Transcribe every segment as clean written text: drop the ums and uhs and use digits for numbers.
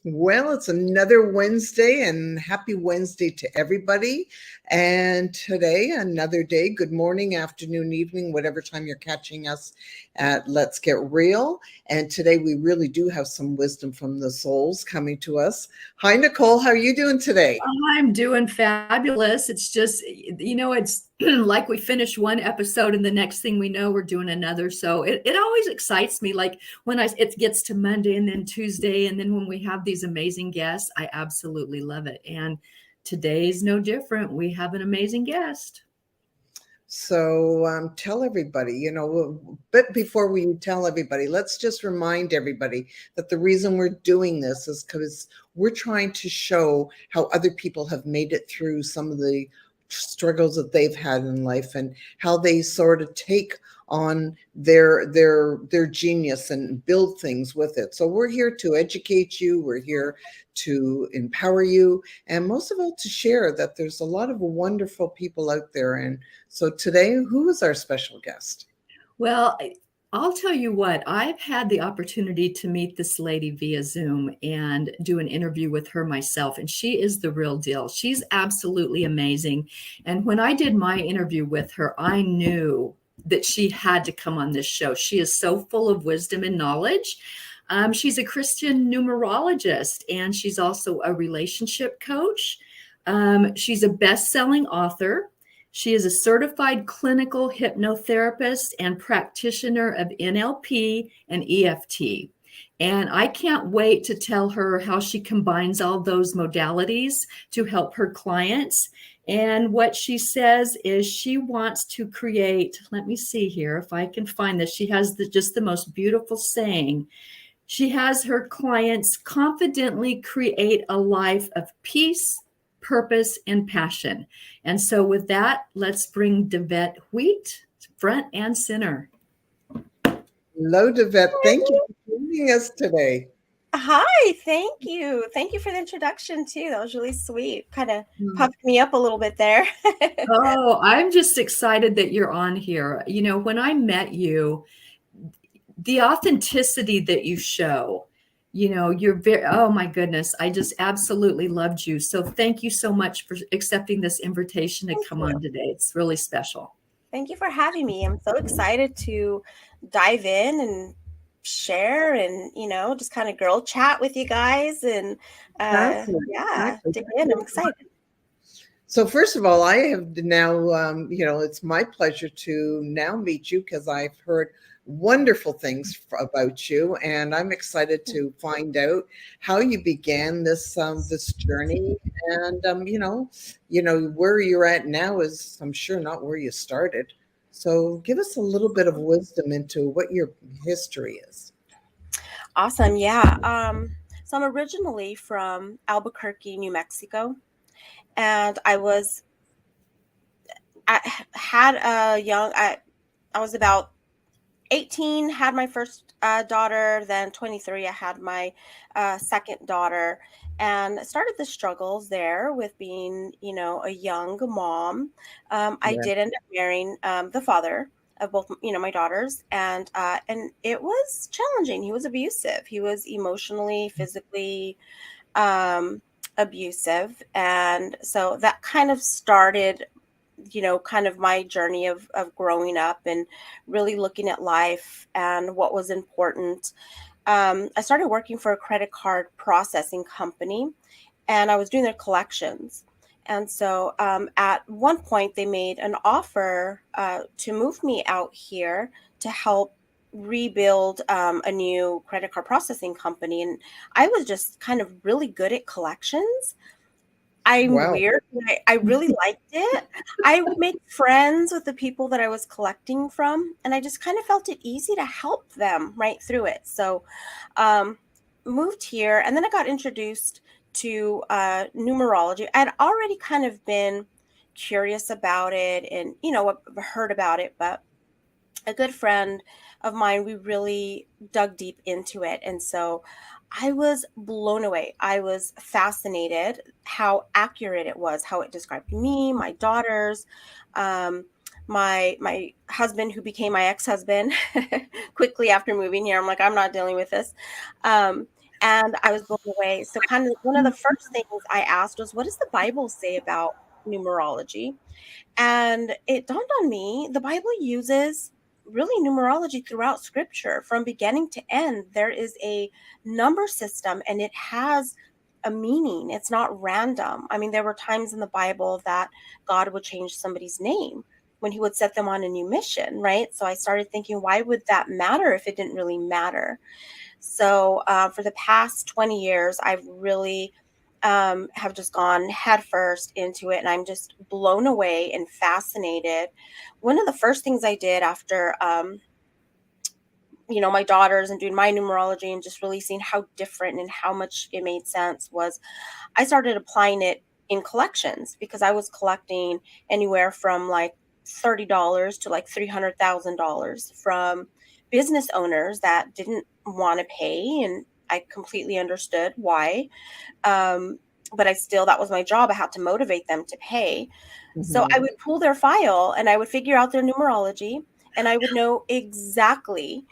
Well, it's another Wednesday, and happy Wednesday to everybody. And today, another day. Good morning, afternoon, evening, whatever time you're catching us at Let's Get Real. And today, we really do have some wisdom from the souls coming to us. Hi, Nicole. How are you doing today? I'm doing fabulous. It's just, it's like we finish one episode and the next thing we know, we're doing another. So it always excites me. Like when it gets to Monday and then Tuesday, and then when we have these amazing guests, I absolutely love it. And today's no different. We have an amazing guest. So tell everybody, but before we tell everybody, let's just remind everybody that the reason we're doing this is because we're trying to show how other people have made it through some of the struggles that they've had in life and how they sort of take on their genius and build things with it. So we're here to educate you, we're here to empower you, and most of all to share that there's a lot of wonderful people out there. And so today, who is our special guest? Well, I'll tell you what, I've had the opportunity to meet this lady via Zoom and do an interview with her myself, and she is the real deal. She's absolutely amazing. And when I did my interview with her, I knew that she had to come on this show. She is so full of wisdom and knowledge. She's a Christian numerologist, and she's also a relationship coach. She's a best-selling author. She is a certified clinical hypnotherapist and practitioner of NLP and EFT. And I can't wait to tell her how she combines all those modalities to help her clients. And what she says is she wants to create, let me see here if I can find this. She has just the most beautiful saying. She has her clients confidently create a life of peace, purpose, and passion. And so with that, let's bring Davette Wheat front and center. Hello, Davette. Thank you for joining us today. Hi, thank you. Thank you for the introduction too. That was really sweet. Kind of puffed me up a little bit there. Oh, I'm just excited that you're on here. When I met you, the authenticity that you show, you're very, oh my goodness, I just absolutely loved you. So thank you so much for accepting this invitation to come on today. It's really special. Thank you for having me. I'm so excited to dive in and share and, just kind of girl chat with you guys and dig in. I'm excited. So first of all, I have now, it's my pleasure to now meet you because I've heard wonderful things about you, and I'm excited to find out how you began this journey, and where you're at now is, I'm sure, not where you started. So give us a little bit of wisdom into what your history is. Awesome, yeah. So I'm originally from Albuquerque, New Mexico, and I was about 18, had my first daughter, then 23, I had my second daughter, and started the struggles there with being, a young mom. I did end up marrying the father of both, my daughters, and it was challenging. He was abusive. He was emotionally, physically abusive, and so that kind of started kind of my journey of growing up and really looking at life and what was important. I started working for a credit card processing company, and I was doing their collections. And so at one point, they made an offer to move me out here to help rebuild a new credit card processing company. And I was just kind of really good at collections. I'm weird. I really liked it. I would make friends with the people that I was collecting from, and I just kind of felt it easy to help them right through it. So moved here, and then I got introduced to numerology. I'd already kind of been curious about it and, heard about it, but a good friend of mine, we really dug deep into it. And so I was blown away. I was fascinated how accurate it was, how it described me, my daughters, my husband, who became my ex-husband quickly after moving here. I'm like, I'm not dealing with this. and I was blown away. So kind of one of the first things I asked was, what does the Bible say about numerology? And it dawned on me, the Bible uses really numerology throughout scripture from beginning to end. There is a number system and it has a meaning. It's not random. I mean, there were times in the Bible that God would change somebody's name when he would set them on a new mission, right? So I started thinking, why would that matter if it didn't really matter? So for the past 20 years, I've really have just gone headfirst into it, and I'm just blown away and fascinated. One of the first things I did after, my daughters and doing my numerology and just really seeing how different and how much it made sense was I started applying it in collections, because I was collecting anywhere from like $30 to like $300,000 from business owners that didn't want to pay. And I completely understood why. But that was my job. I had to motivate them to pay. So I would pull their file and I would figure out their numerology, and I would know exactly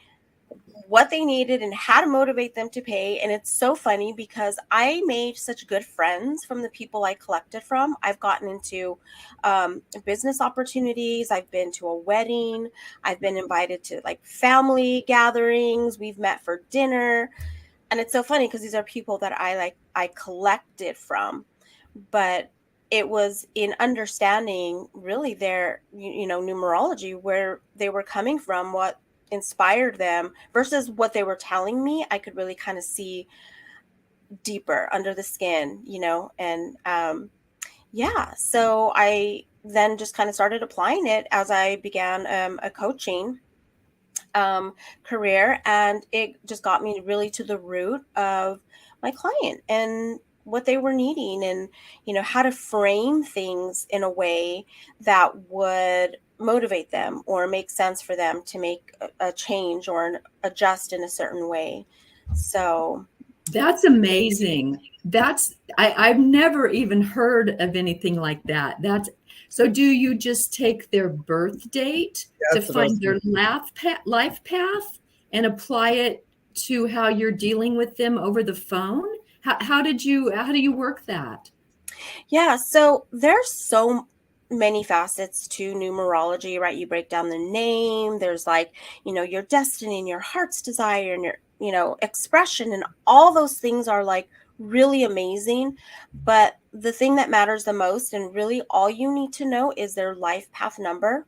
what they needed and how to motivate them to pay. And it's so funny because I made such good friends from the people I collected from. I've gotten into business opportunities. I've been to a wedding. I've been invited to like family gatherings. We've met for dinner. And it's so funny because these are people that I collected from, but it was in understanding really their, numerology, where they were coming from, what inspired them versus what they were telling me. I could really kind of see deeper under the skin, and so I then just kind of started applying it as I began a coaching career, and it just got me really to the root of my client and what they were needing, and how to frame things in a way that would motivate them or make sense for them to make a change or adjust in a certain way. So that's amazing. I've never even heard of anything like that. So do you just take their birth date to find their life path and apply it to how you're dealing with them over the phone? How do you work that? Yeah, so there's so many facets to numerology, right? You break down the name, there's like, your destiny and your heart's desire and your, expression, and all those things are like really amazing. But the thing that matters the most, and really all you need to know, is their life path number.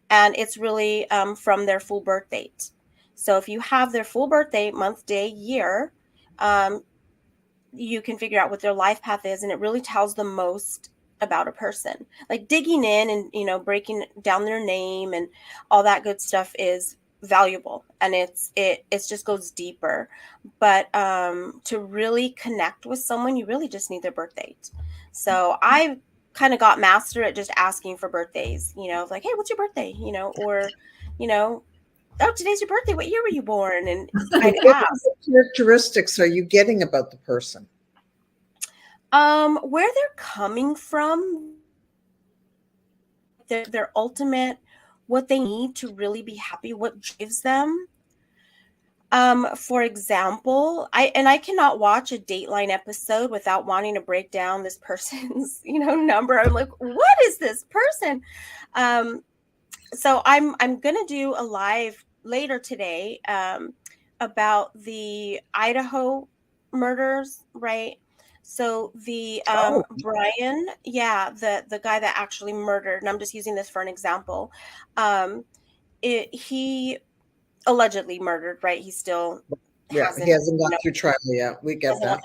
And it's really from their full birth date. So if you have their full birth date, month, day, year, you can figure out what their life path is, and it really tells the most about a person. Like digging in and breaking down their name and all that good stuff is valuable, and it just goes deeper. But to really connect with someone, you really just need their birth date. So I kind of got master at just asking for birthdays, like, hey, what's your birthday, or oh, today's your birthday, what year were you born? And I'd ask, what characteristics are you getting about the person? Where they're coming from, their ultimate, what they need to really be happy, what drives them. For example, I cannot watch a Dateline episode without wanting to break down this person's, number. I'm like, what is this person? So I'm gonna do a live later today about the Idaho murders, right? So the Brian, the guy that actually murdered, and I'm just using this for an example. He allegedly murdered, right? He still he hasn't gone through trial yet. We get that.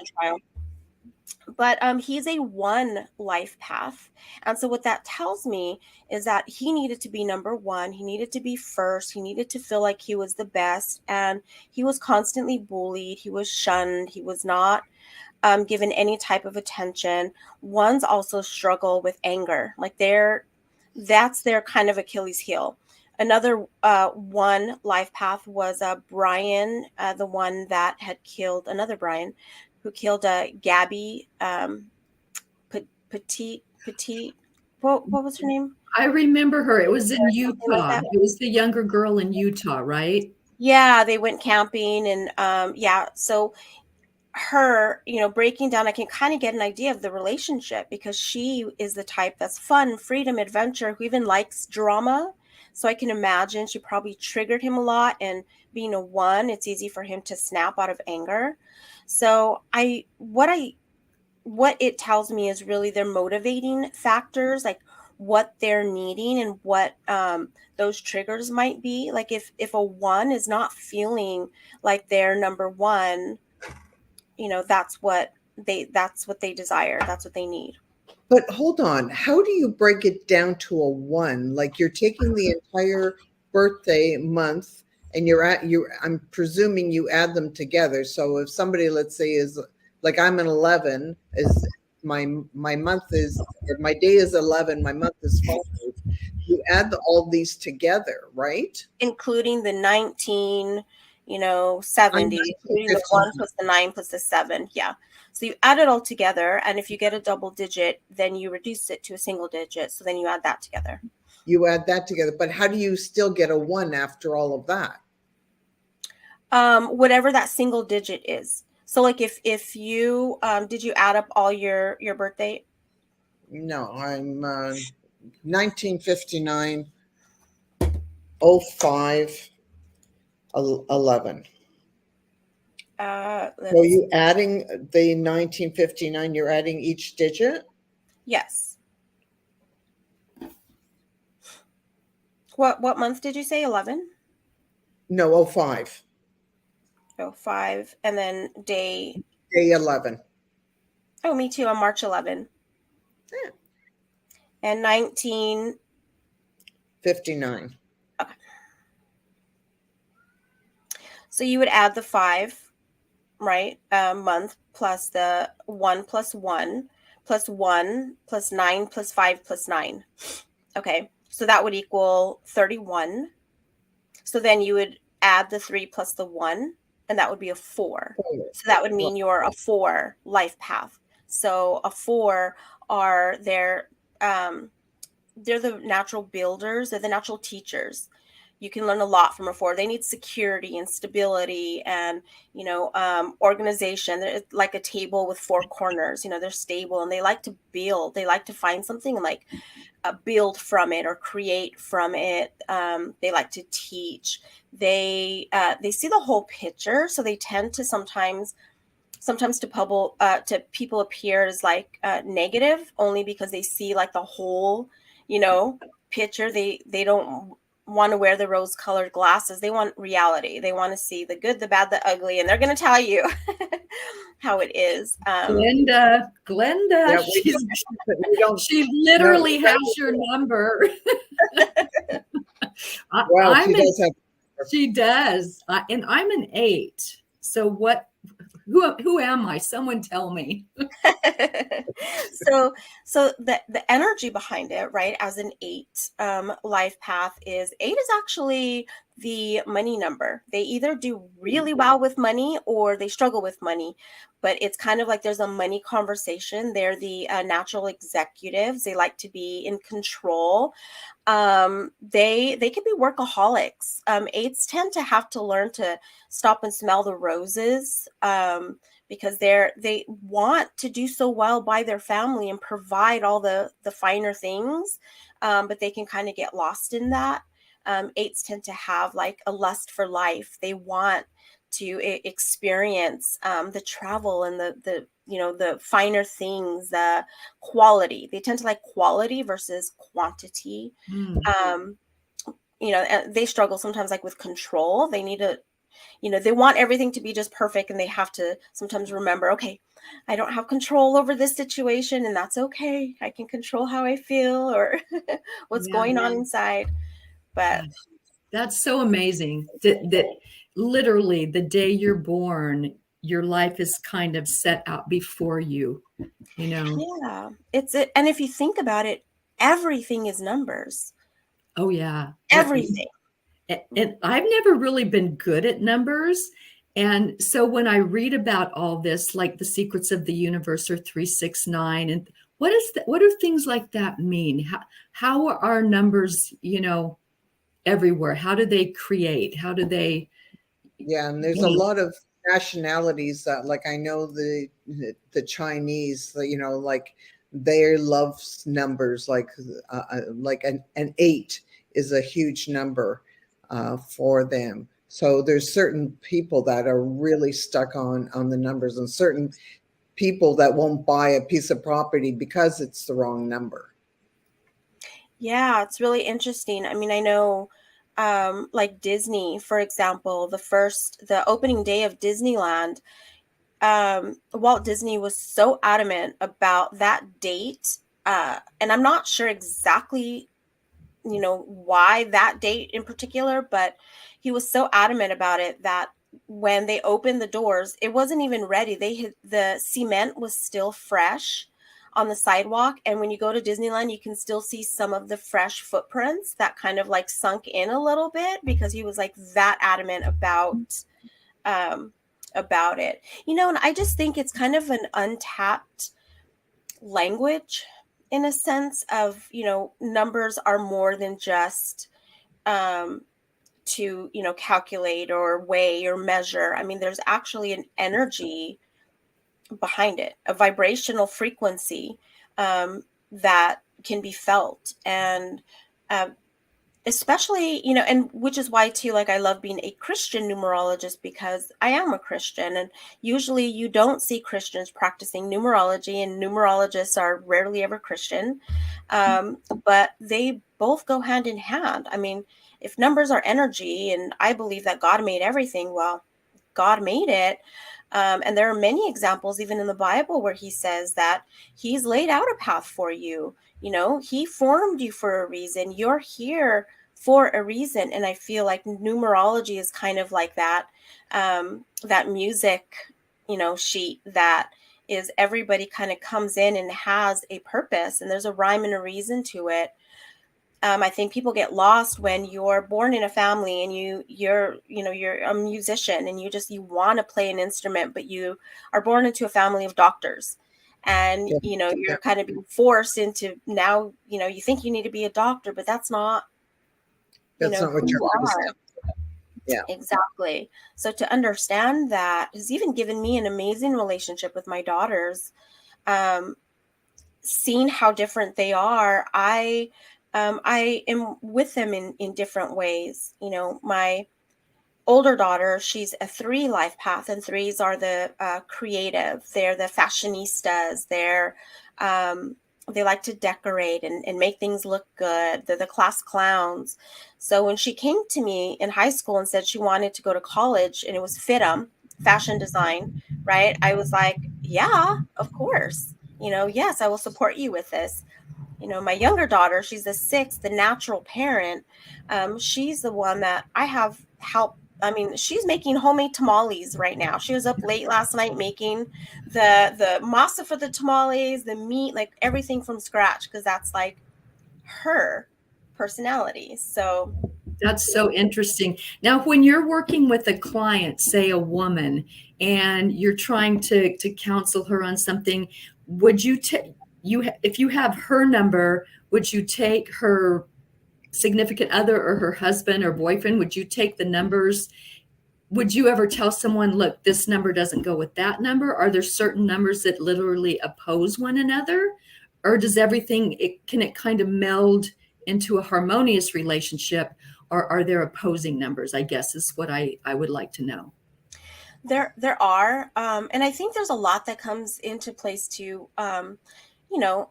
But he's a one life path. And so what that tells me is that he needed to be number one. He needed to be first. He needed to feel like he was the best. And he was constantly bullied. He was shunned. He was not given any type of attention. Ones also struggle with anger. Like that's their kind of Achilles heel. Another one life path was Brian, the one that had killed another Brian, who killed Gabby Petit. What was her name? I remember her. It was in Utah. It was the younger girl in Utah, right? Yeah, they went camping, and so her, breaking down, I can kind of get an idea of the relationship, because she is the type that's fun, freedom, adventure, who even likes drama. So I can imagine she probably triggered him a lot, and being a 1, it's easy for him to snap out of anger. So what it tells me is really their motivating factors, like what they're needing and what those triggers might be. Like if a 1 is not feeling like they're number 1, that's what they desire. That's what they need. But hold on, how do you break it down to a 1? Like you're taking the entire birthday month and I'm presuming you add them together. So if somebody, let's say, is like, I'm an 11, is my month is, or my day is 11, my month is 5. You add all these together, right? Including the 19, 70, including the 1 plus the 9 plus the 7. Yeah. So you add it all together, and if you get a double digit, then you reduce it to a single digit. So then you add that together. You add that together. But how do you still get a 1 after all of that? Whatever that single digit is. So like if you did you add up all your birthday? No, I'm 1959, 05, 11. So you adding the 1959, you're adding each digit? Yes. What month did you say? 11? No, 05. 05. And then day 11. Oh, me too. On March 11. Yeah. And 1959. Okay. So you would add the 5, right? Month plus the 1 plus 1 plus 1 plus 9 plus 5 plus 9. Okay. So that would equal 31. So then you would add the 3 plus the 1, and that would be a 4. So that would mean you're a 4 life path. So a 4 are they're the natural builders. They're the natural teachers. You can learn a lot from a 4. They need security and stability and, organization. They're like a table with 4 corners. They're stable, and they like to build. They like to find something and like build from it or create from it. They like to teach. They see the whole picture. So they tend to sometimes to people appear as like negative, only because they see like the whole, picture. They don't want to wear the rose-colored glasses. They want reality. They want to see the good, the bad, the ugly, and they're going to tell you how it is. Glenda, Yeah, she literally has your number. Wow, she does. And I'm an 8. So who am I? Someone tell me. So the energy behind it, right? As an 8 life path is 8 is actually the money number. They either do really well with money or they struggle with money, but it's kind of like there's a money conversation. They're the natural executives. They like to be in control. They can be workaholics. 8s tend to have to learn to stop and smell the roses, because they want to do so well by their family and provide all the finer things, but they can kind of get lost in that. 8s tend to have like a lust for life. They want to experience the travel and the finer things, the quality. They tend to like quality versus quantity. They struggle sometimes like with control. They need to, they want everything to be just perfect, and they have to sometimes remember, okay, I don't have control over this situation, and that's okay. I can control how I feel or what's going on inside. But that's so amazing that literally the day you're born, your life is kind of set out before you, Yeah, and if you think about it, everything is numbers. Oh yeah. Everything. And I've never really been good at numbers. And so when I read about all this, like the secrets of the universe or 369, and what do things like that mean? How are our numbers, everywhere? How do they create? How do they? Yeah, and there's a lot of nationalities that, like, I know the Chinese, like their love numbers, like an 8 is a huge number for them. So there's certain people that are really stuck on the numbers, and certain people that won't buy a piece of property because it's the wrong number. Yeah, it's really interesting. I mean, I know, like Disney, for example, the opening day of Disneyland, Walt Disney was so adamant about that date. And I'm not sure exactly, why that date in particular, but he was so adamant about it that when they opened the doors, it wasn't even ready. The cement was still fresh on the sidewalk. And when you go to Disneyland, you can still see some of the fresh footprints that kind of like sunk in a little bit, because he was like that adamant um, about it. And I just think it's kind of an untapped language, in a sense of, numbers are more than just to, calculate or weigh or measure. I mean, there's actually an energy behind it, a vibrational frequency that can be felt. And uh, especially, and which is why too, like, I love being a Christian numerologist, because I am a Christian, and usually you don't see Christians practicing numerology, and numerologists are rarely ever Christian. But they both go hand in hand. I mean, if numbers are energy, and I believe that God made everything, well, God made it. And there are many examples, even in the Bible, where he says that he's laid out a path for you. He formed you for a reason. You're here for a reason. And I feel like numerology is kind of like that, that music, sheet that is, everybody kind of comes in and has a purpose, and there's a rhyme and a reason to it. I think people get lost when you're born in a family and you're a musician, and you want to play an instrument, but you are born into a family of doctors, and Yeah. you're kind of being forced into, now you think you need to be a doctor, but that's not That's not who what you you're are. Yeah. Exactly. So to understand that has even given me an amazing relationship with my daughters. Um, Seeing how different they are, I am with them in different ways. My older daughter, she's a 3 life path, and 3s are the creative. They're the fashionistas. They like to decorate and make things look good. They're the class clowns. So when she came to me in high school and said she wanted to go to college, and it was FITM, fashion design, right? I was like, yeah, of course. Yes, I will support you with this. My younger daughter, she's a 6, the natural parent. She's the one that I have helped. I mean, she's making homemade tamales right now. She was up late last night making the masa for the tamales, the meat, like everything from scratch, because that's like her personality. So That's so interesting. Now, when you're working with a client, say a woman, and you're trying to counsel her on something, would you take if you have her number, would you take her significant other or her husband or boyfriend? Would you take the numbers? Would you ever tell someone, look, this number doesn't go with that number? Are there certain numbers that literally oppose one another? Or does everything, can it kind of meld into a harmonious relationship? Or are there opposing numbers, I guess, is what I would like to know. there are, and I think there's a lot that comes into place too. You know,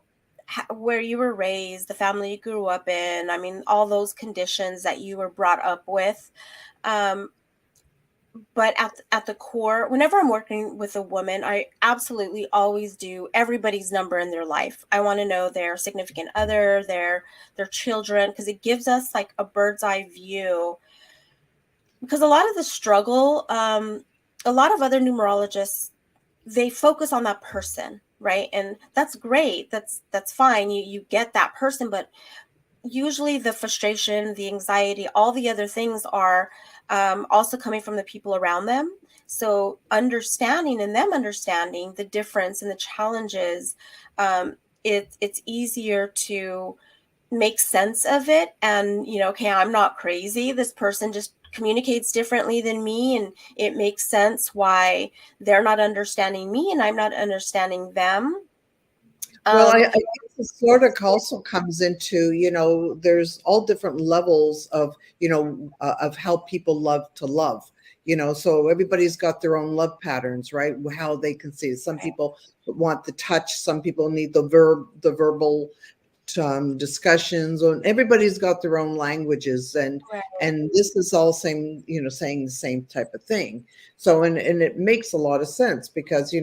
where you were raised, the family you grew up in. I mean, all those conditions that you were brought up with. Um, but at the core, whenever I'm working with a woman, I absolutely always do everybody's number in their life. I want to know their significant other, their children, because it gives us like a bird's eye view. Because a lot of the struggle, a lot of other numerologists, they focus on that person, right? And that's great. That's fine. You get that person, but usually the frustration, the anxiety, all the other things are also coming from the people around them. So understanding and them understanding the difference and the challenges, it's easier to make sense of it. And, okay, I'm not crazy. This person just communicates differently than me, and it makes sense why they're not understanding me and I'm not understanding them. Well, I Um, guess it sort of also comes into, there's all different levels of, of how people love to love, so everybody's got their own love patterns, right? How they can see it. Some people want the touch, some people need the verbal discussions, and everybody's got their own languages, and right, this is all saying the same type of thing. So and it makes a lot of sense, because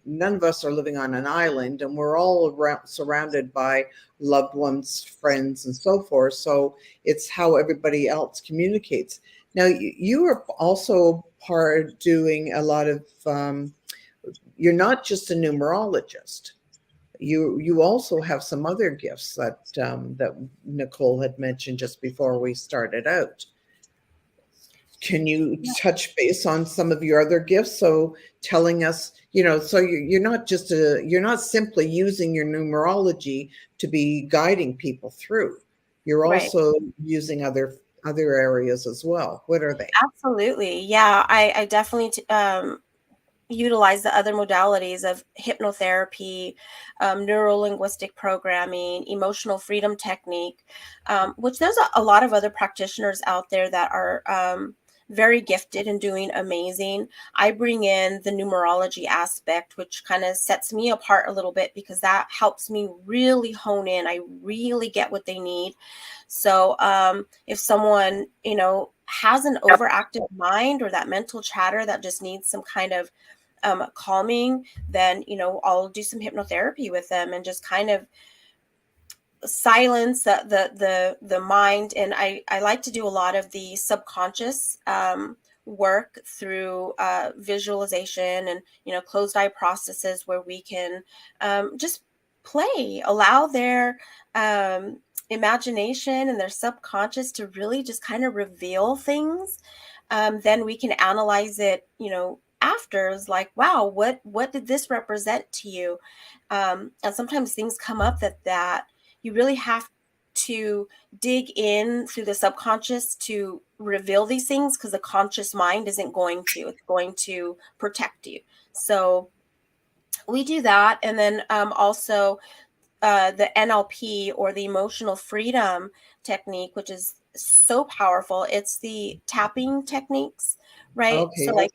none of us are living on an island, and we're all surrounded by loved ones, friends, and so forth. So it's how everybody else communicates. Now you are also part doing a lot of you're not just a numerologist. You also have some other gifts that Nicole had mentioned just before we started out. Can you touch base on some of your other gifts? So telling us, so you're not simply using your numerology to be guiding people through. You're right. also using other areas as well. What are they? Absolutely. Yeah, I definitely utilize the other modalities of hypnotherapy, neuro-linguistic programming, emotional freedom technique, which there's a lot of other practitioners out there that are very gifted and doing amazing. I bring in the numerology aspect, which kind of sets me apart a little bit, because that helps me really hone in. I really get what they need. So if someone, has an overactive mind, or that mental chatter that just needs some kind of calming, then I'll do some hypnotherapy with them and just kind of silence the mind. And I like to do a lot of the subconscious work through visualization and closed eye processes, where we can just allow their imagination and their subconscious to really just kind of reveal things. Then we can analyze it, after. It's like, wow, what did this represent to you? And sometimes things come up that you really have to dig in through the subconscious to reveal these things, because the conscious mind isn't going to. It's going to protect you. So we do that. And then also the NLP, or the emotional freedom technique, which is so powerful. It's the tapping techniques, right? Okay. So, like,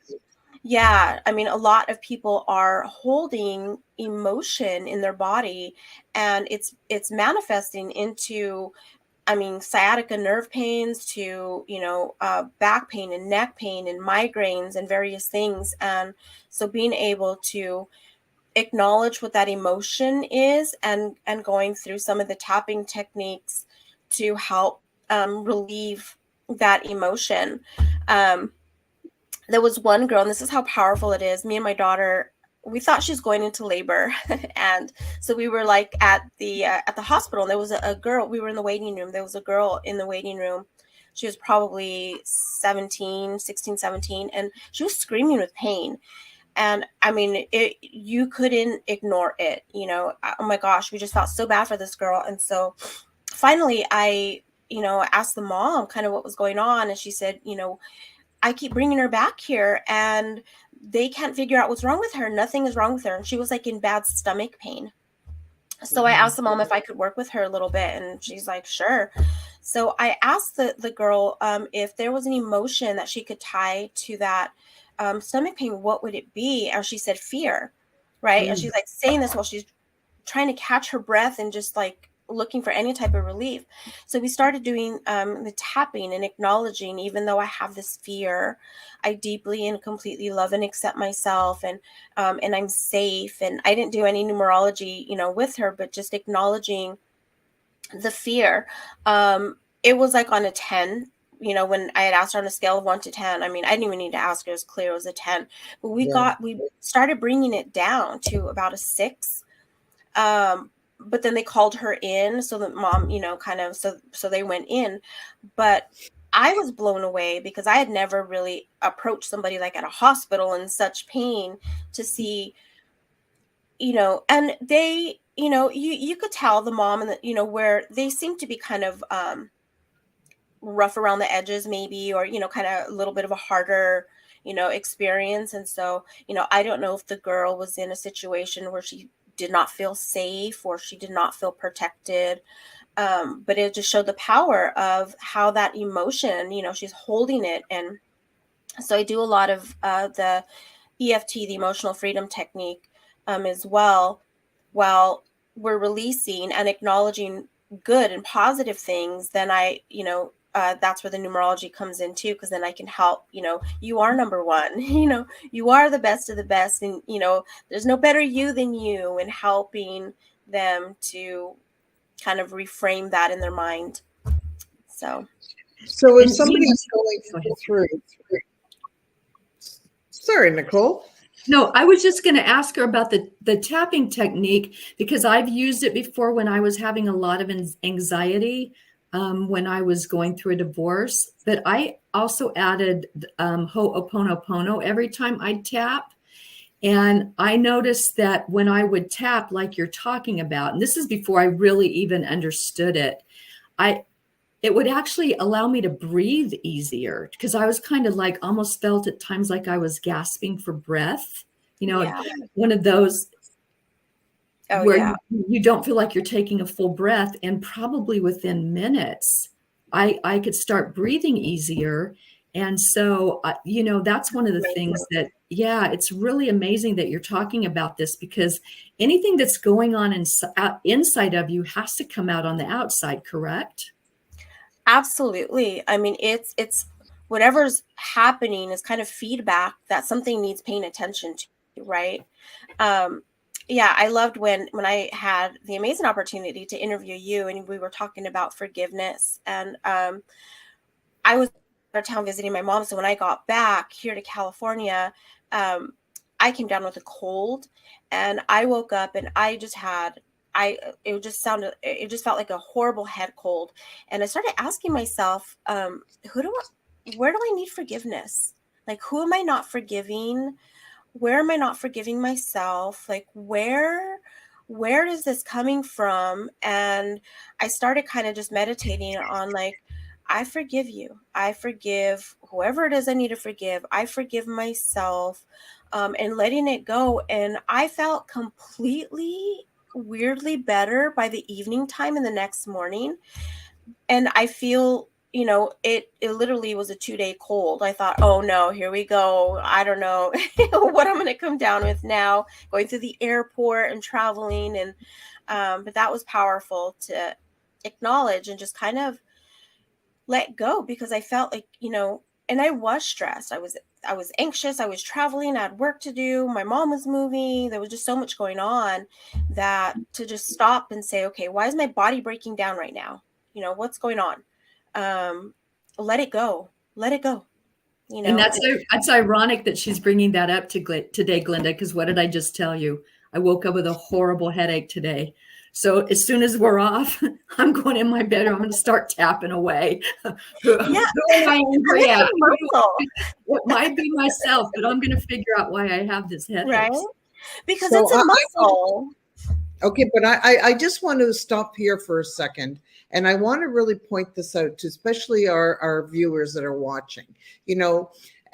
yeah, I mean, a lot of people are holding emotion in their body, and it's manifesting into, I mean, sciatica nerve pains to, back pain and neck pain and migraines and various things. And so being able to acknowledge what that emotion is, and going through some of the tapping techniques to help relieve that emotion. Um, there was one girl, and this is how powerful it is. Me and my daughter, we thought she was going into labor, and so we were like at the hospital. And there was a girl. We were in the waiting room. There was a girl in the waiting room. She was probably 17, 16, 17, and she was screaming with pain. And I mean, you couldn't ignore it. Oh my gosh, we just felt so bad for this girl. And so finally, I asked the mom kind of what was going on, and she said, I keep bringing her back here, and they can't figure out what's wrong with her. Nothing is wrong with her. And she was like in bad stomach pain. So I asked the mom if I could work with her a little bit, and she's like, sure. So I asked the girl if there was an emotion that she could tie to that stomach pain, what would it be? And she said fear, right? And she's like saying this while she's trying to catch her breath and just like looking for any type of relief. So we started doing the tapping and acknowledging, even though I have this fear, I deeply and completely love and accept myself, and I'm safe. And I didn't do any numerology, with her, but just acknowledging the fear. It was like on a 10. When I had asked her on a scale of 1 to 10, I mean, I didn't even need to ask her. It was clear it was a 10. But we started bringing it down to about a 6. But then they called her in, so that mom, kind of, so they went in. But I was blown away, because I had never really approached somebody like at a hospital in such pain, to see, and they, you could tell the mom, and where they seemed to be kind of rough around the edges maybe, or, kind of a little bit of a harder, experience. And so, I don't know if the girl was in a situation where she did not feel safe or she did not feel protected. But it just showed the power of how that emotion, she's holding it. And so I do a lot of the EFT, the emotional freedom technique, as well, while we're releasing and acknowledging good and positive things. Then that's where the numerology comes in too, because then I can help, you are number one, you are the best of the best. And, there's no better you than you, and helping them to kind of reframe that in their mind. So if And somebody's Go going ahead. through, sorry, Nicole. No, I was just going to ask her about the tapping technique, because I've used it before when I was having a lot of anxiety when I was going through a divorce. But I also added Ho'oponopono every time I tap. And I noticed that when I would tap, like you're talking about, and this is before I really even understood it, it would actually allow me to breathe easier, because I was kind of like, almost felt at times like I was gasping for breath, yeah. one of those Oh, where yeah. you don't feel like you're taking a full breath. And probably within minutes, I could start breathing easier. And so, that's one of the things that, it's really amazing that you're talking about this, because anything that's going on inside of you has to come out on the outside, correct? Absolutely. I mean, it's whatever's happening is kind of feedback that something needs paying attention to, right? Yeah, I loved when I had the amazing opportunity to interview you, and we were talking about forgiveness. And I was out of town visiting my mom, so when I got back here to California, I came down with a cold, and I woke up and I just had it just felt like a horrible head cold. And I started asking myself, where do I need forgiveness? Like, who am I not forgiving? Where am I not forgiving myself? Like, where is this coming from? And I started kind of just meditating on, like, I forgive you. I forgive whoever it is I need to forgive. I forgive myself, and letting it go. And I felt completely weirdly better by the evening time and the next morning. And I feel, it literally was a 2-day cold. I thought, oh no, here we go. I don't know what I'm going to come down with now, going through the airport and traveling. And, but that was powerful to acknowledge and just kind of let go, because I felt like, and I was stressed. I was anxious. I was traveling. I had work to do. My mom was moving. There was just so much going on, that to just stop and say, okay, why is my body breaking down right now? What's going on? Let it go. Let it go. And that's ironic that she's bringing that up today, Glenda, because what did I just tell you? I woke up with a horrible headache today. So as soon as we're off, I'm going in my bedroom. I'm going to start tapping away. Who am I angry at? It might be myself, but I'm going to figure out why I have this headache. Right? Because it's a muscle. Okay, but I just want to stop here for a second. And I want to really point this out to especially our viewers that are watching.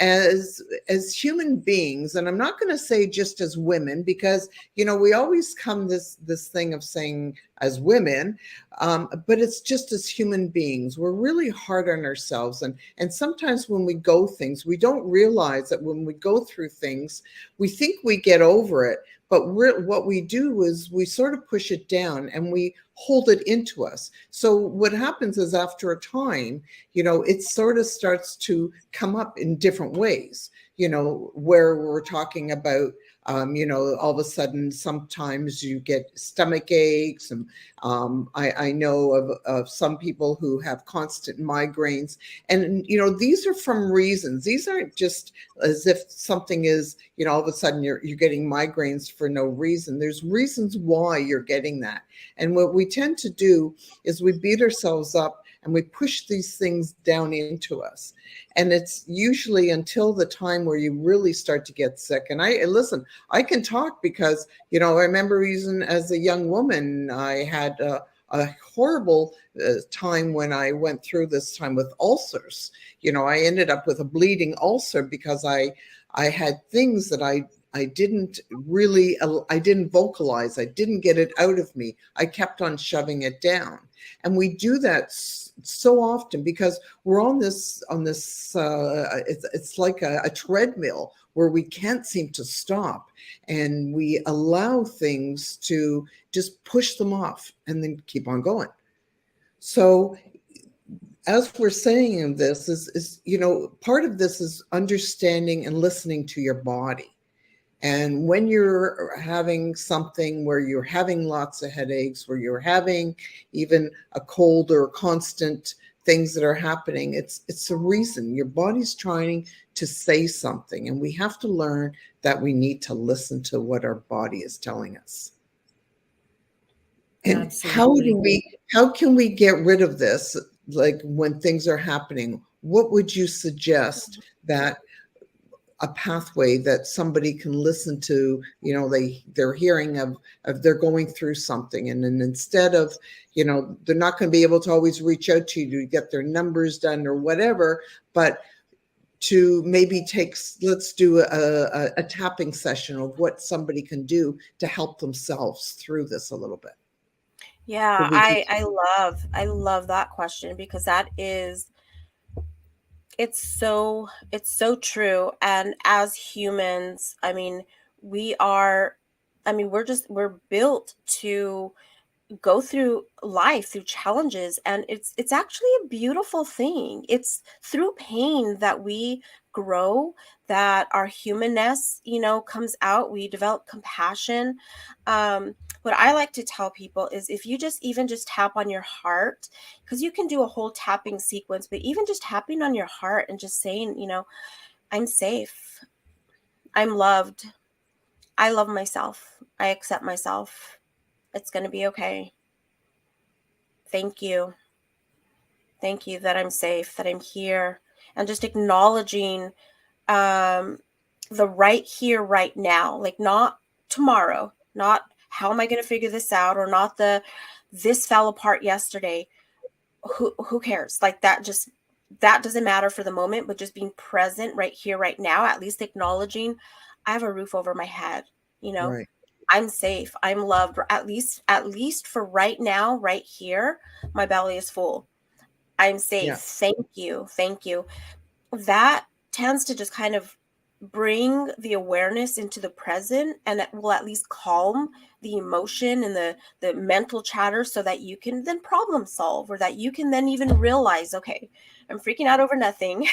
As human beings, and I'm not going to say just as women, because we always come this thing of saying as women, but it's just as human beings, we're really hard on ourselves, and sometimes when we go things, we don't realize that when we go through things, we think we get over it, but what we do is we sort of push it down and we hold it into us. So what happens is, after a time, it sort of starts to come up in different ways, where we're talking about, all of a sudden, sometimes you get stomach aches. And I know of some people who have constant migraines. And, these are from reasons. These aren't just as if something is, all of a sudden you're getting migraines for no reason. There's reasons why you're getting that. And what we tend to do is we beat ourselves up and we push these things down into us. And it's usually until the time where you really start to get sick. And I can talk because, I remember even as a young woman, I had a a horrible time when I went through this time with ulcers. I ended up with a bleeding ulcer because I had things that I didn't vocalize. I didn't get it out of me. I kept on shoving it down. And we do that so often because we're on this it's like a treadmill where we can't seem to stop, and we allow things to just push them off and then keep on going. So as we're saying in this is part of this is understanding and listening to your body. And when you're having something where you're having lots of headaches, where you're having even a cold or constant things that are happening, it's a reason. Your body's trying to say something, and we have to learn that we need to listen to what our body is telling us. And Absolutely. how can we get rid of this? Like when things are happening, what would you suggest that a pathway that somebody can listen to? They're hearing of they're going through something, and then instead of they're not going to be able to always reach out to you to get their numbers done or whatever, but to maybe let's do a tapping session of what somebody can do to help themselves through this a little bit. Yeah, I love that question, because that is, it's so true. And as humans, I mean, we're built to go through life, through challenges, and it's actually a beautiful thing. It's through pain that we grow, that our humanness comes out. We develop compassion. What I like to tell people is, if you just tap on your heart, because you can do a whole tapping sequence, but even just tapping on your heart and just saying, I'm safe, I'm loved, I love myself, I accept myself, it's going to be okay. Thank you. Thank you that I'm safe, that I'm here. And just acknowledging the right here, right now, like not tomorrow, not how am I going to figure this out, or not this fell apart yesterday. Who cares? Like that doesn't matter for the moment, but just being present right here, right now, at least acknowledging I have a roof over my head, Right. I'm safe, I'm loved, at least for right now, right here, my belly is full. I'm safe. Yeah. Thank you. Thank you. That tends to just kind of bring the awareness into the present, and it will at least calm the emotion and the mental chatter, so that you can then problem solve, or that you can then even realize, okay, I'm freaking out over nothing.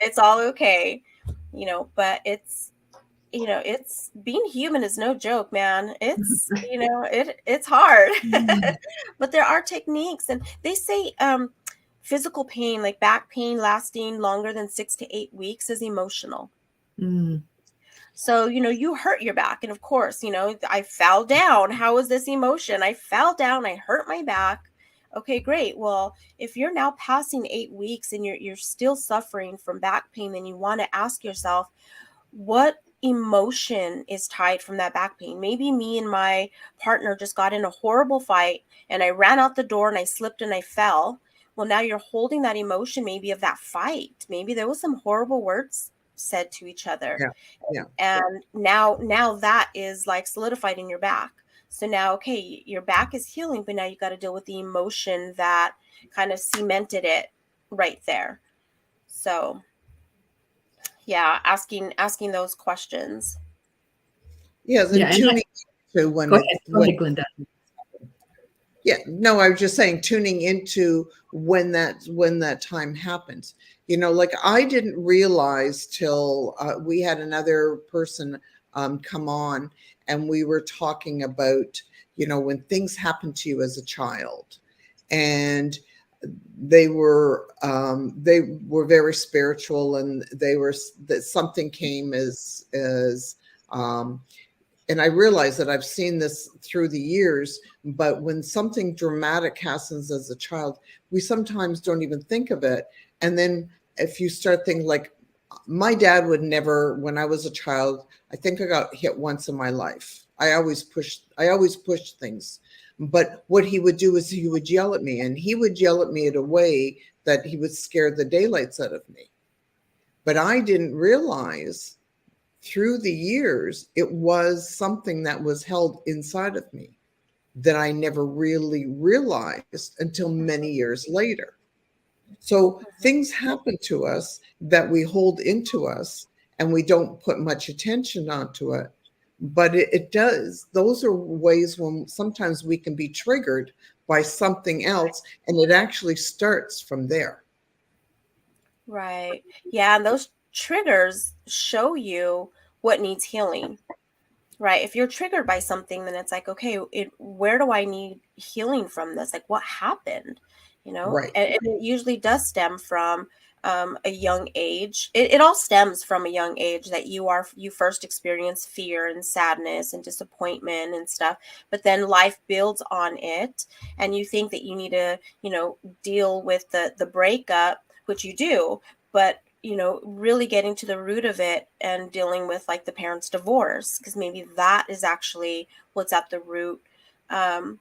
It's all okay. But it's being human is no joke, man. It's hard. But there are techniques, and they say physical pain, like back pain lasting longer than 6 to 8 weeks, is emotional. So, you hurt your back, and of course, I fell down. How is this emotion? I fell down, I hurt my back. Okay, great. Well, if you're now passing 8 weeks and you're still suffering from back pain, then you want to ask yourself, what emotion is tied from that back pain? Maybe me and my partner just got in a horrible fight, and I ran out the door and I slipped and I fell. Well, now you're holding that emotion, maybe of that fight. Maybe there was some horrible words said to each other. Yeah. And now that is like solidified in your back. So now, okay, your back is healing, but now you got to deal with the emotion that kind of cemented it right there. So yeah, asking those questions. Yes, and tuning into when Go ahead, Glenda. Yeah, no, I was just saying, tuning into when that time happens. Like I didn't realize till we had another person come on, and we were talking about, when things happen to you as a child, and they were very spiritual, and that something came as and I realize that I've seen this through the years, but when something dramatic happens as a child, we sometimes don't even think of it. And then if you start thinking like, my dad would never, when I was a child, I think I got hit once in my life. I always pushed things. But what he would do is he would yell at me, and he would yell at me in a way that he would scare the daylights out of me. But I didn't realize through the years it was something that was held inside of me that I never really realized until many years later. So things happen to us that we hold into us and we don't put much attention onto it. But it does. Those are ways when sometimes we can be triggered by something else, and it actually starts from there. Right. Yeah, and those triggers show you what needs healing. Right. If you're triggered by something, then it's like, okay, where do I need healing from this? Like, what happened? Right. And it usually does stem from a young age. It all stems from a young age that you first experience fear and sadness and disappointment and stuff. But then life builds on it, and you think that you need to, deal with the breakup, which you do, but really getting to the root of it and dealing with like the parents' divorce, because maybe that is actually what's at the root. Um,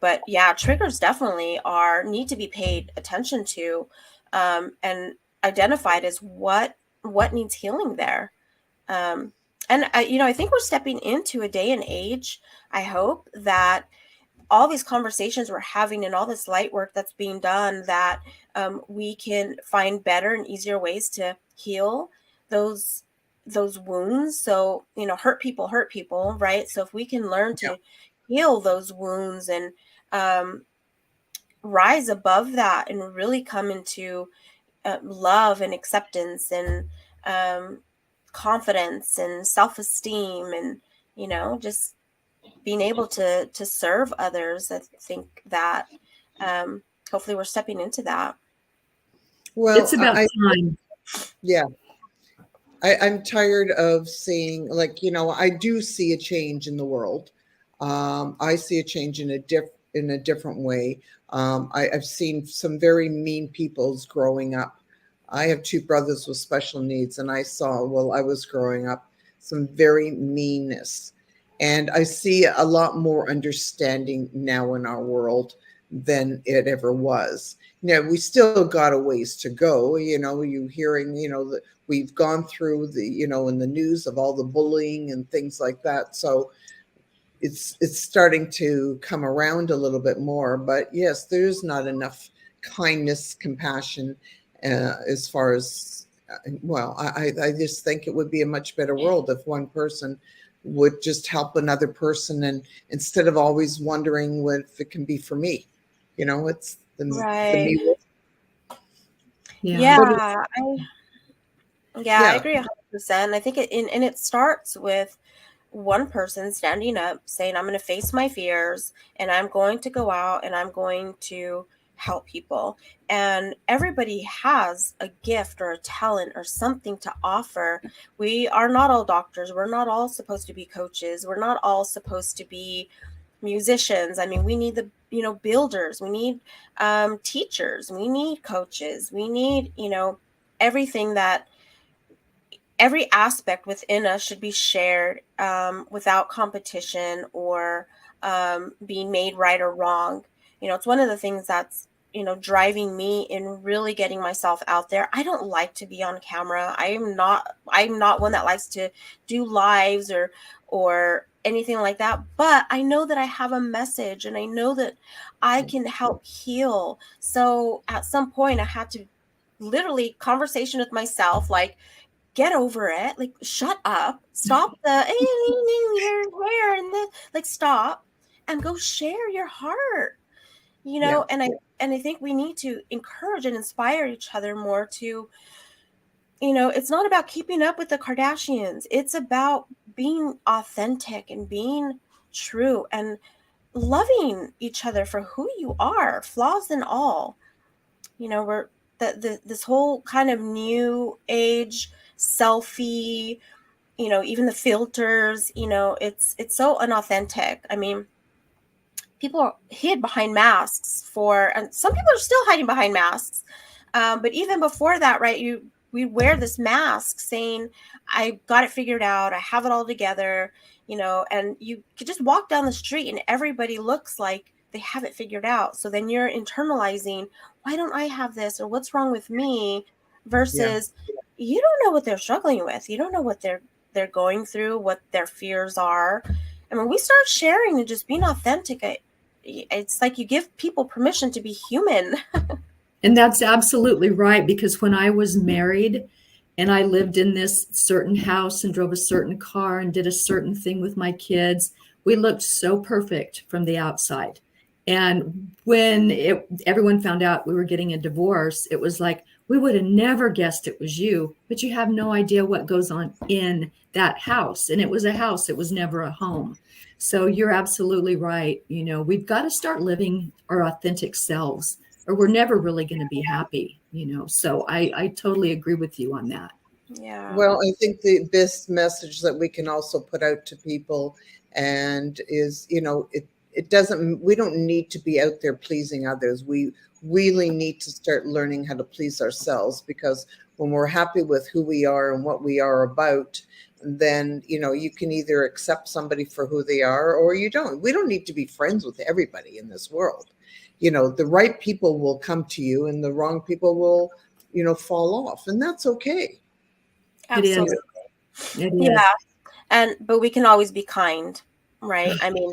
but yeah, triggers definitely need to be paid attention to, and identified as what needs healing there. Um, and I think we're stepping into a day and age, I hope, that all these conversations we're having and all this light work that's being done, that we can find better and easier ways to heal those wounds. So hurt people, right? So if we can learn Yeah. to heal those wounds and um, rise above that and really come into love and acceptance and um, confidence and self-esteem, and just being able to serve others. I think that hopefully we're stepping into that. It's Well, about time. yeah, I'm tired of seeing, like, I do see a change in the world. I see a change in a different way. I've seen some very mean peoples growing up. I have two brothers with special needs, and I saw while I was growing up some very meanness. And I see a lot more understanding now in our world than it ever was. Now, we still got a ways to go. You hearing, that we've gone through in the news of all the bullying and things like that. So it's starting to come around a little bit more. But yes, there's not enough kindness, compassion, as far as, well, I just think it would be a much better world if one person would just help another person, and instead of always wondering if it can be for me. It's the Right. me. Yeah. But Yeah, I yeah, agree 100%. I think and it starts with one person standing up saying, I'm going to face my fears and I'm going to go out and I'm going to help people. And everybody has a gift or a talent or something to offer. We are not all doctors. We're not all supposed to be coaches. We're not all supposed to be musicians. I mean, we need the builders. We need teachers. We need coaches. We need everything that every aspect within us should be shared without competition or being made right or wrong. It's one of the things that's driving me in really getting myself out there. I don't like to be on camera. I'm not one that likes to do lives or anything like that, but I know that I have a message and I know that I can help heal. So at some point I had to literally conversation with myself, like, get over it. Like, shut up. Stop the your hair and this. Like, stop and go share your heart. yeah, And I think we need to encourage and inspire each other more to, it's not about keeping up with the Kardashians. It's about being authentic and being true and loving each other for who you are, flaws and all. We're this whole kind of new age selfie, even the filters, it's so unauthentic. I mean, people hid behind masks and some people are still hiding behind masks. But even before that, right, we wear this mask saying, I got it figured out, I have it all together, and you could just walk down the street and everybody looks like they have it figured out. So then you're internalizing, why don't I have this, or what's wrong with me, versus you don't know what they're struggling with. You don't know what they're going through, what their fears are. And when we start sharing and just being authentic, it's like you give people permission to be human. And that's absolutely right, because when I was married and I lived in this certain house and drove a certain car and did a certain thing with my kids, we looked so perfect from the outside. And when everyone found out we were getting a divorce, it was like, we would have never guessed it was you, but you have no idea what goes on in that house. And it was a house, it was never a home. So you're absolutely right. We've got to start living our authentic selves, or we're never really going to be happy, So I totally agree with you on that. Yeah. Well, I think the best message that we can also put out to people and is, it doesn't, we don't need to be out there pleasing others. We really need to start learning how to please ourselves, because when we're happy with who we are and what we are about, then, you can either accept somebody for who they are or you don't. We don't need to be friends with everybody in this world. The right people will come to you and the wrong people will, fall off, and that's okay. Absolutely. It is. Yeah. But we can always be kind, right? I mean,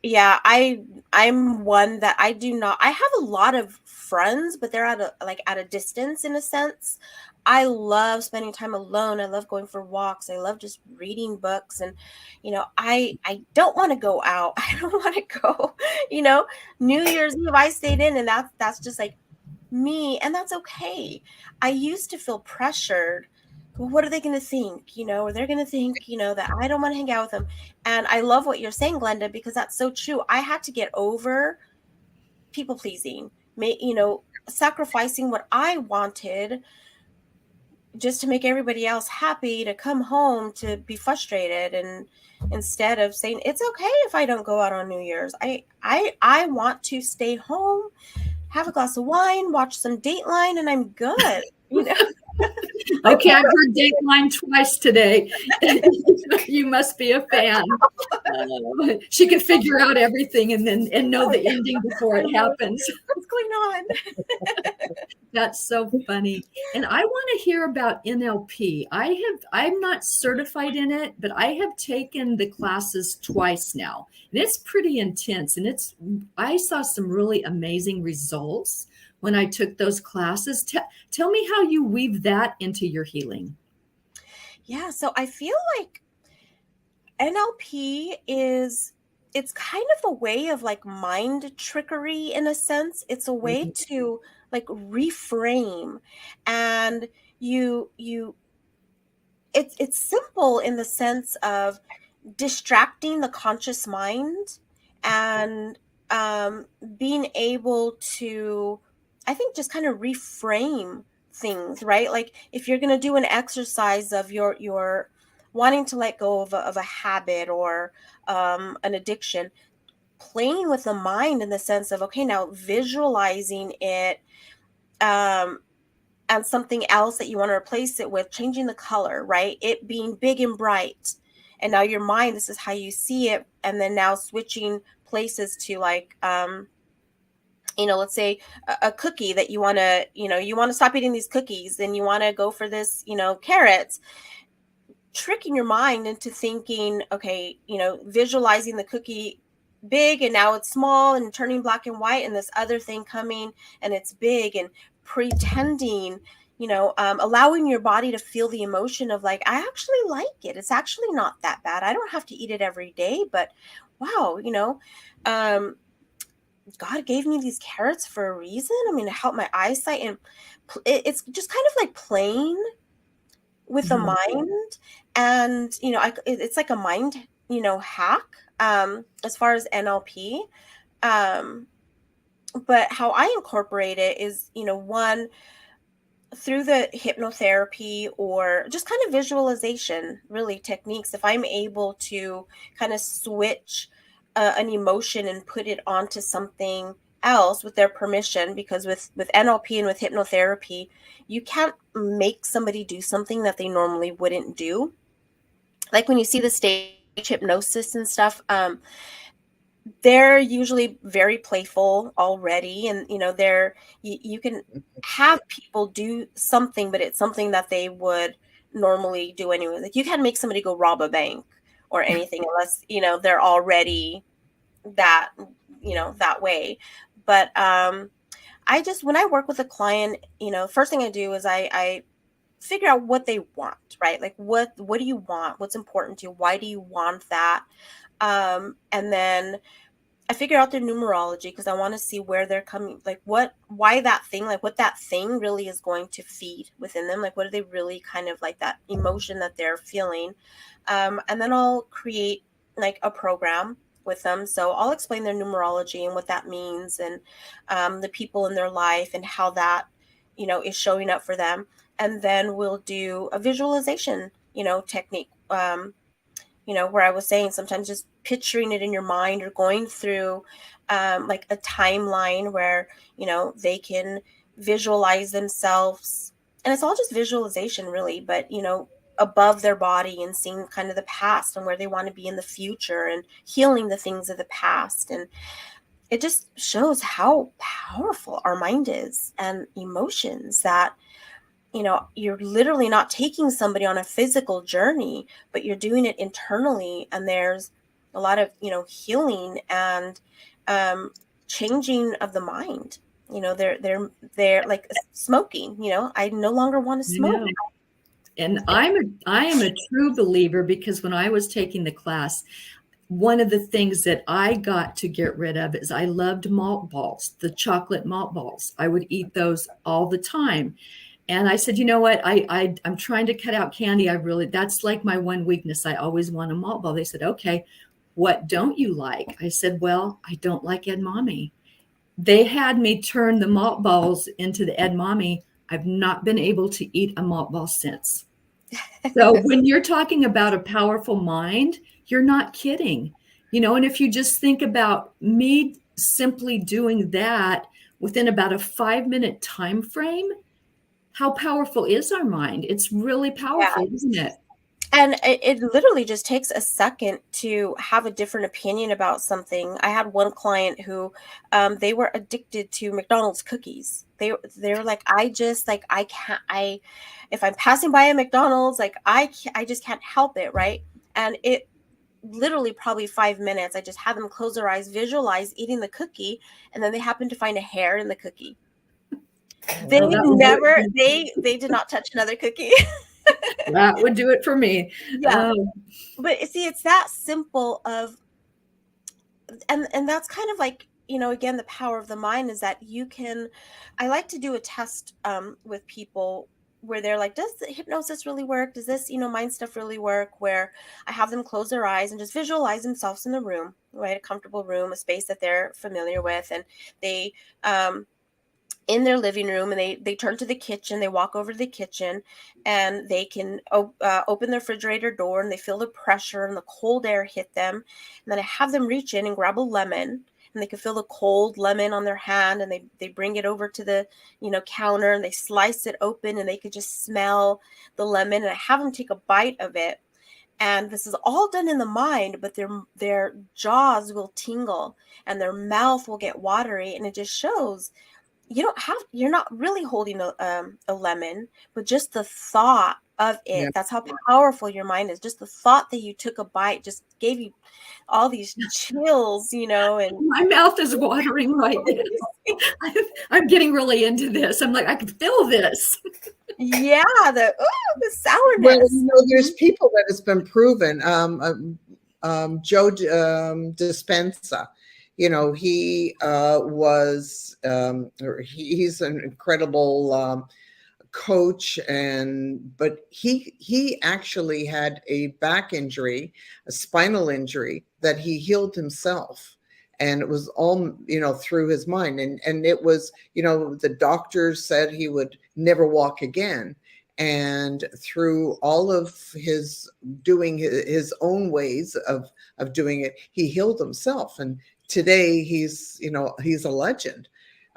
Yes. I'm one that I do not, I have a lot of friends, but they're at a distance in a sense. I love spending time alone. I love going for walks. I love just reading books. And, I don't want to go out. I don't want to go, New Year's Eve, I stayed in, and that's just like me. And that's okay. I used to feel pressured. Well, what are they going to think? Or they're going to think, that I don't want to hang out with them. And I love what you're saying, Glenda, because that's so true. I had to get over people pleasing, sacrificing what I wanted just to make everybody else happy, to come home to be frustrated, and instead of saying it's okay if I don't go out on New Year's, I want to stay home, have a glass of wine, watch some Dateline, and I'm good. Okay, I've heard Dateline twice today. You must be a fan. She can figure out everything and know the ending before it happens. What's going on? That's so funny. And I want to hear about NLP. I'm not certified in it, but I have taken the classes twice now. And it's pretty intense. And I saw some really amazing results when I took those classes. Tell me how you weave that into your healing. Yeah, so I feel like NLP it's kind of a way of like mind trickery in a sense. It's a way to like reframe, and it's simple in the sense of distracting the conscious mind, and being able to, I think, just kind of reframe things, right? Like if you're going to do an exercise of your wanting to let go of a habit or an addiction, playing with the mind in the sense of, okay, now visualizing it, um, and something else that you want to replace it with, changing the color, right? It being big and bright. And now your mind, this is how you see it. And then now switching places to like, let's say a cookie that you want to stop eating these cookies, and you want to go for this, carrots. Tricking your mind into thinking, okay, visualizing the cookie big and now it's small and turning black and white, and this other thing coming and it's big, and pretending, allowing your body to feel the emotion of like, I actually like it. It's actually not that bad. I don't have to eat it every day, but wow, God gave me these carrots for a reason. I mean, to help my eyesight, and it's just kind of like playing with the mind. And it's like a mind hack as far as NLP, but how I incorporate it is one, through the hypnotherapy or just kind of visualization, really, techniques. If I'm able to kind of switch an emotion and put it onto something else with their permission, because with NLP and with hypnotherapy, you can't make somebody do something that they normally wouldn't do. Like when you see the stage hypnosis and stuff, they're usually very playful already, and you can have people do something, but it's something that they would normally do anyway. Like you can't make somebody go rob a bank or anything unless they're already that that way. But I just, when I work with a client, first thing I do is I figure out what they want, right? Like what do you want? What's important to you? Why do you want that? And then I figure out their numerology, because I want to see where they're coming, like why that thing, like what that thing really is going to feed within them. Like what do they really kind of like, that emotion that they're feeling. And then I'll create like a program with them. So I'll explain their numerology and what that means, and the people in their life and how that, is showing up for them. And then we'll do a visualization, technique. Where I was saying sometimes just picturing it in your mind, or going through like a timeline where, they can visualize themselves. And it's all just visualization really, but, above their body, and seeing kind of the past and where they want to be in the future, and healing the things of the past. And it just shows how powerful our mind is, and emotions, that you're literally not taking somebody on a physical journey, but you're doing it internally. And there's a lot of, healing and changing of the mind. They're like smoking, I no longer want to I smoke. know. And I am a true believer, because when I was taking the class, one of the things that I got to get rid of is I loved malt balls, the chocolate malt balls. I would eat those all the time. And I said, you know what? I'm trying to cut out candy. That's like my one weakness. I always want a malt ball. They said, okay, what don't you like? I said, well, I don't like edamame. They had me turn the malt balls into the edamame. I've not been able to eat a malt ball since. So when you're talking about a powerful mind, you're not kidding. And if you just think about me simply doing that within about a 5-minute time frame, how powerful is our mind? It's really powerful, Yeah. isn't it? And it literally just takes a second to have a different opinion about something. I had one client who, they were addicted to McDonald's cookies. They're like, I can't, if I'm passing by a McDonald's, like I just can't help it, right? And it literally probably 5 minutes, I just had them close their eyes, visualize eating the cookie, and then they happened to find a hair in the cookie. They they did not touch another cookie. That would do it for me. Yeah. But see, it's that simple of, and that's kind of like, again, the power of the mind is that I like to do a test with people where they're like, does the hypnosis really work? Does this, mind stuff really work? Where I have them close their eyes and just visualize themselves in the room, right? A comfortable room, a space that they're familiar with. And they, in their living room, and they turn to the kitchen, they walk over to the kitchen, and they can open the refrigerator door, and they feel the pressure and the cold air hit them. And then I have them reach in and grab a lemon, and they can feel the cold lemon on their hand, and they bring it over to the counter, and they slice it open, and they could just smell the lemon. And I have them take a bite of it. And this is all done in the mind, but their jaws will tingle and their mouth will get watery, and it just shows you're not really holding a lemon, but just the thought of it. Yeah. That's how powerful your mind is. Just the thought that you took a bite just gave you all these chills, and My mouth is watering right now. I'm getting really into this. I'm like, I can feel this. yeah, the Well, sourness. there's people that it's been proven. Joe Dispenza, he he's an incredible coach, but he actually had a back injury, a spinal injury that he healed himself. And it was all, through his mind. And it was, the doctors said he would never walk again. And through all of his doing his own ways of doing it, he healed himself. And today he's, you know, he's a legend.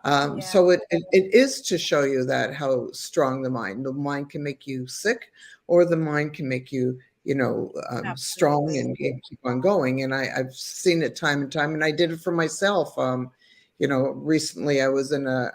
Yeah, So it is to show you that how strong the mind can make you sick, or the mind can make you, you know, strong absolutely. and keep on going. And I've seen it time and time, and I did it for myself. You know, recently I was in I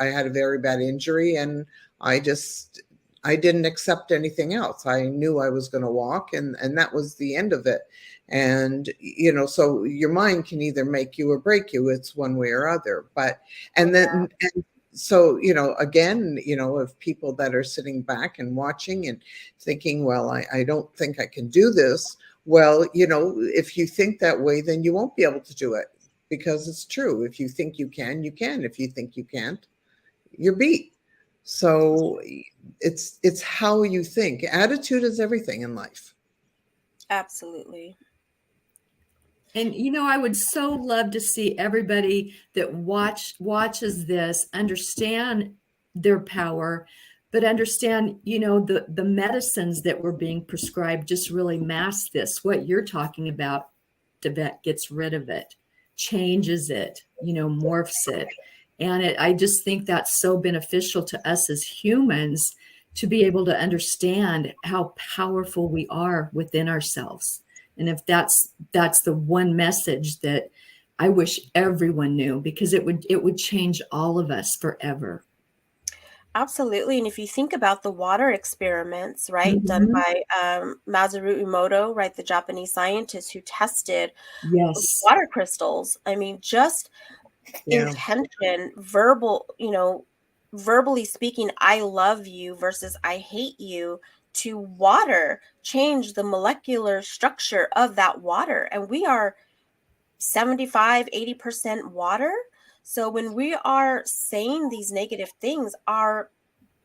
had a very bad injury, and I just, I didn't accept anything else. I knew I was going to walk, and that was the end of it. And, you know, so your mind can either make you or break you. It's one way or other. But, and Yeah, then, and so, you know, again, you know, of people that are sitting back and watching and thinking, well, I don't think I can do this. Well, you know, if you think that way, then you won't be able to do it, because it's true. If you think you can, you can. If you think you can't, you're beat. So it's how you think. Attitude is everything in life. absolutely. And you know, I would so love to see everybody that watches this understand their power, but understand, you know, the medicines that were being prescribed just really mask this. What you're talking about, Davette, gets rid of it, changes it, you know, morphs it. And I just think that's so beneficial to us as humans to be able to understand how powerful we are within ourselves. And if that's the one message that I wish everyone knew, because it would change all of us forever. Absolutely. And if you think about the water experiments, right, done Mhm. by Masaru Emoto, right, the Japanese scientist who tested Yes. water crystals, I mean, just Yeah. intention, verbal, you know, verbally speaking, I love you versus I hate you, to water change the molecular structure of that water. And we are 75, 80% water. So when we are saying these negative things, our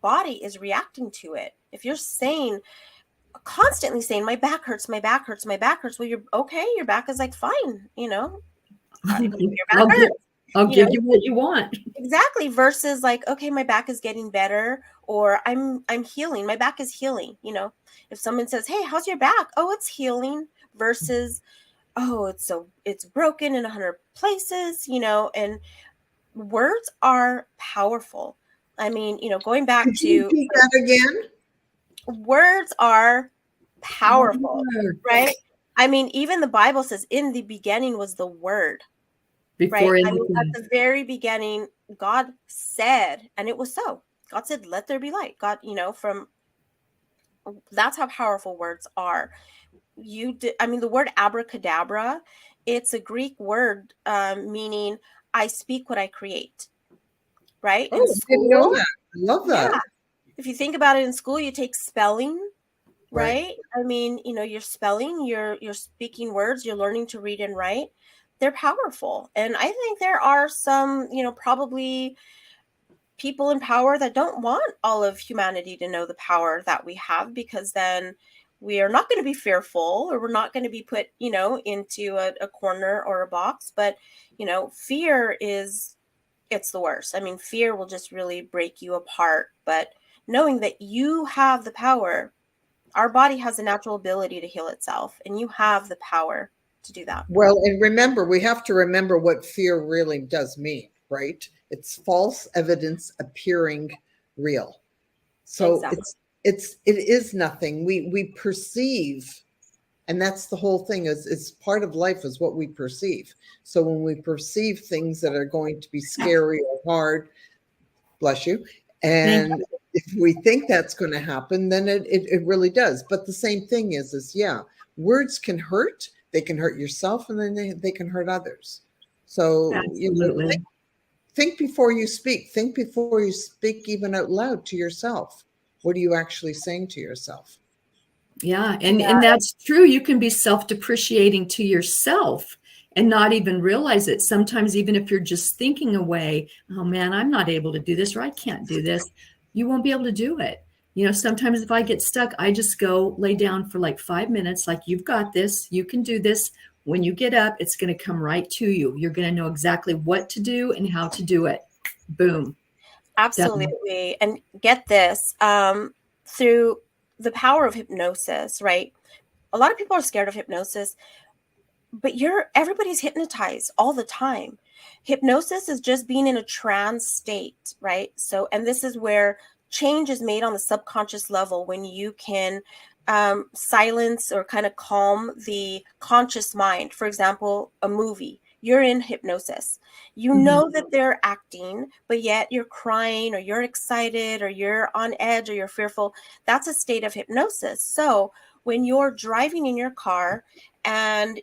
body is reacting to it. If you're saying, constantly saying, my back hurts, my back hurts, my back hurts, well, you're okay. Your back is like, fine, you know, your back I'll give hurts, I'll you know, give you what you want. exactly. Versus like, okay, my back is getting better, or I'm healing. My back is healing. You know, if someone says, hey, how's your back? Oh, it's healing. Versus, oh, it's broken in 100 places, you know, and words are powerful. I mean, you know, going back Could you to repeat that again? words are powerful, Power. right? I mean, even the Bible says in the beginning was the word, right? Before I mean, at anything. the very beginning, God said, and it was so. God said, let there be light. God, you know, from that's how powerful words are. I mean, the word abracadabra, it's a Greek word meaning I speak what I create, right? In Oh, I didn't know school, that. I love yeah. that. If you think about it, in school, you take spelling, Right. right? I mean, you know, you're spelling, you're speaking words, you're learning to read and write. They're powerful. And I think there are some, you know, probably people in power that don't want all of humanity to know the power that we have, because then we are not going to be fearful, or we're not going to be put, you know, into a corner or a box. But, you know, fear is, it's the worst. I mean, fear will just really break you apart. But knowing that you have the power, our body has a natural ability to heal itself, and you have the power to do that. Well, and remember, we have to remember what fear really does mean, right? It's false evidence appearing real. So Exactly. it is nothing. We perceive, and that's the whole thing. Is part of life is what we perceive. So when we perceive things that are going to be scary or hard, bless you, Thank and if we think that's going to happen, then it really does. But the same thing is yeah, words can hurt. They can hurt yourself, and then they can hurt others. you. So, you know, Absolutely. think before you speak. Think before you speak even out loud to yourself. What are you actually saying to yourself? Yeah, and Yeah, that's true. You can be self-depreciating to yourself and not even realize it. Sometimes even if you're just thinking away, oh man, I'm not able to do this, or I can't do this, you won't be able to do it. You know, sometimes if I get stuck, I just go lay down for like 5 minutes, like, you've got this, you can do this. When you get up, it's going to come right to you. You're going to know exactly what to do and how to do it. Boom, done. absolutely. And get this, through the power of hypnosis, right? A lot of people are scared of hypnosis. but everybody's hypnotized all the time. Hypnosis is just being in a trance state, right? So, and this is where change is made on the subconscious level when you can silence or kind of calm the conscious mind. For example, a movie, you're in hypnosis. You know that they're acting, but yet you're crying or you're excited or you're on edge or you're fearful. That's a state of hypnosis. So when you're driving in your car and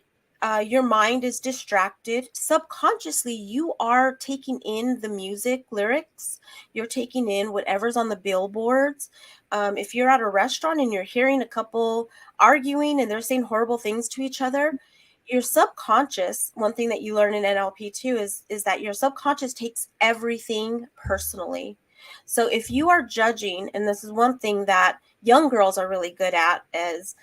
your mind is distracted, subconsciously you are taking in the music lyrics, you're taking in whatever's on the billboards. If you're at a restaurant and you're hearing a couple arguing and they're saying horrible things to each other, your subconscious, one thing that you learn in NLP too, is that your subconscious takes everything personally. So if you are judging, and this is one thing that young girls are really good at, is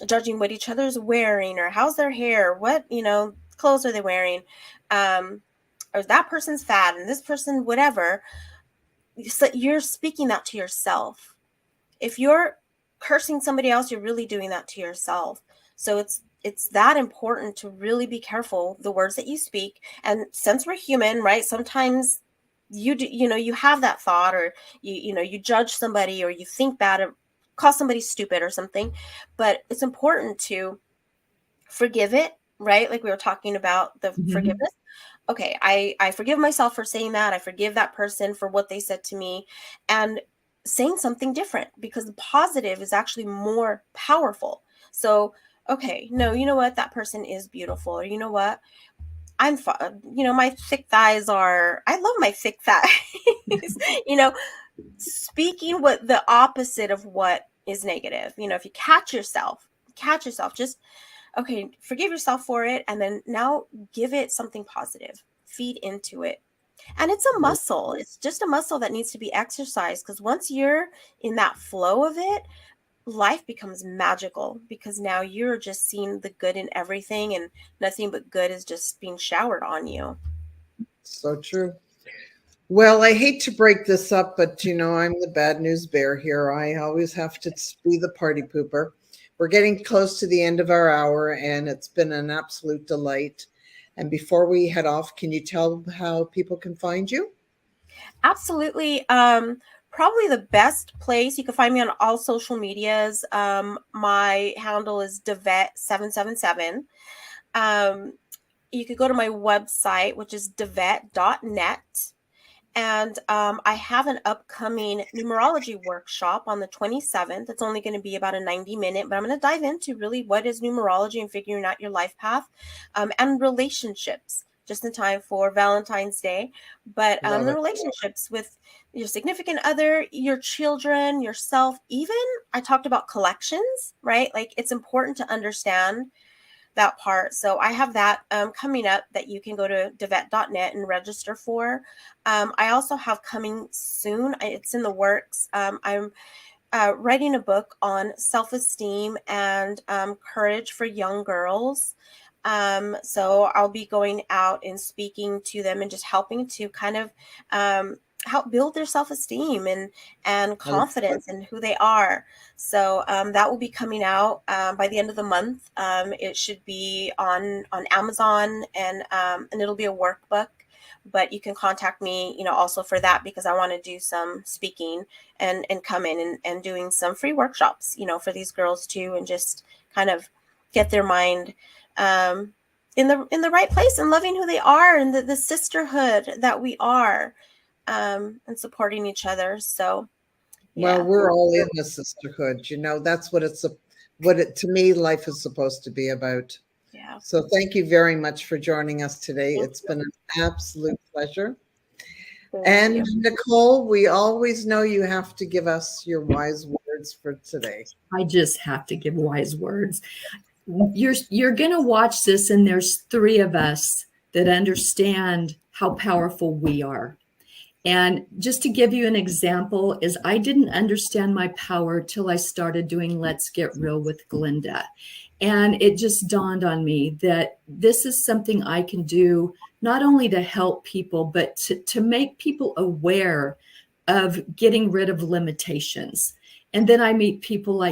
judging what each other's wearing or how's their hair, what, clothes are they wearing, or that person's fat and this person, whatever. So you're speaking that to yourself. If you're cursing somebody else, you're really doing that to yourself. So it's that important to really be careful the words that you speak. And since we're human, right? Sometimes you have that thought, or you judge somebody, or you think bad, or call somebody stupid or something. But it's important to forgive it, right? Like we were talking about the forgiveness. Okay, I forgive myself for saying that. I forgive that person for what they said to me, and saying something different, because the positive is actually more powerful. So, okay, no, you know what? That person is beautiful. Or you know what? My thick thighs I love my thick thighs. Speaking what the opposite of what is negative. If you catch yourself, just, okay, forgive yourself for it. And then now give it something positive, feed into it. And it's a muscle. It's just a muscle that needs to be exercised, because once you're in that flow of it, life becomes magical, because now you're just seeing the good in everything, and nothing but good is just being showered on you. So true. Well, I hate to break this up, but I'm the bad news bear here. I always have to be the party pooper. We're getting close to the end of our hour, and it's been an absolute delight. And before we head off, can you tell how people can find you? Absolutely. Probably the best place, you can find me on all social medias. My handle is Davette777. You could go to my website, which is davette.net. And I have an upcoming numerology workshop on the 27th. It's only going to be about a 90-minute, but I'm going to dive into really what is numerology and figuring out your life path, and relationships, just in time for Valentine's Day. But the relationships with your significant other, your children, yourself, even I talked about collections, right? Like, it's important to understand that part. So I have that coming up that you can go to davette.net and register for. I also have coming soon, it's in the works. I'm writing a book on self-esteem and courage for young girls. So I'll be going out and speaking to them and just helping to kind of help build their self-esteem and confidence in who they are. So that will be coming out by the end of the month. It should be on Amazon, and it'll be a workbook. But you can contact me, also for that, because I want to do some speaking and come in and doing some free workshops, for these girls too, and just kind of get their mind in the right place, and loving who they are, and the sisterhood that we are, and supporting each other. So, yeah. Well, we're all in the sisterhood. That's what to me, life is supposed to be about. Yeah. So thank you very much for joining us today. It's been an absolute pleasure. And Nicole, we always know you have to give us your wise words for today. I just have to give wise words. You're going to watch this, and there's 3 of us that understand how powerful we are. And just to give you an example, is I didn't understand my power till I started doing Let's Get Real with Glenda. And it just dawned on me that this is something I can do, not only to help people, but to make people aware of getting rid of limitations. And then I meet people like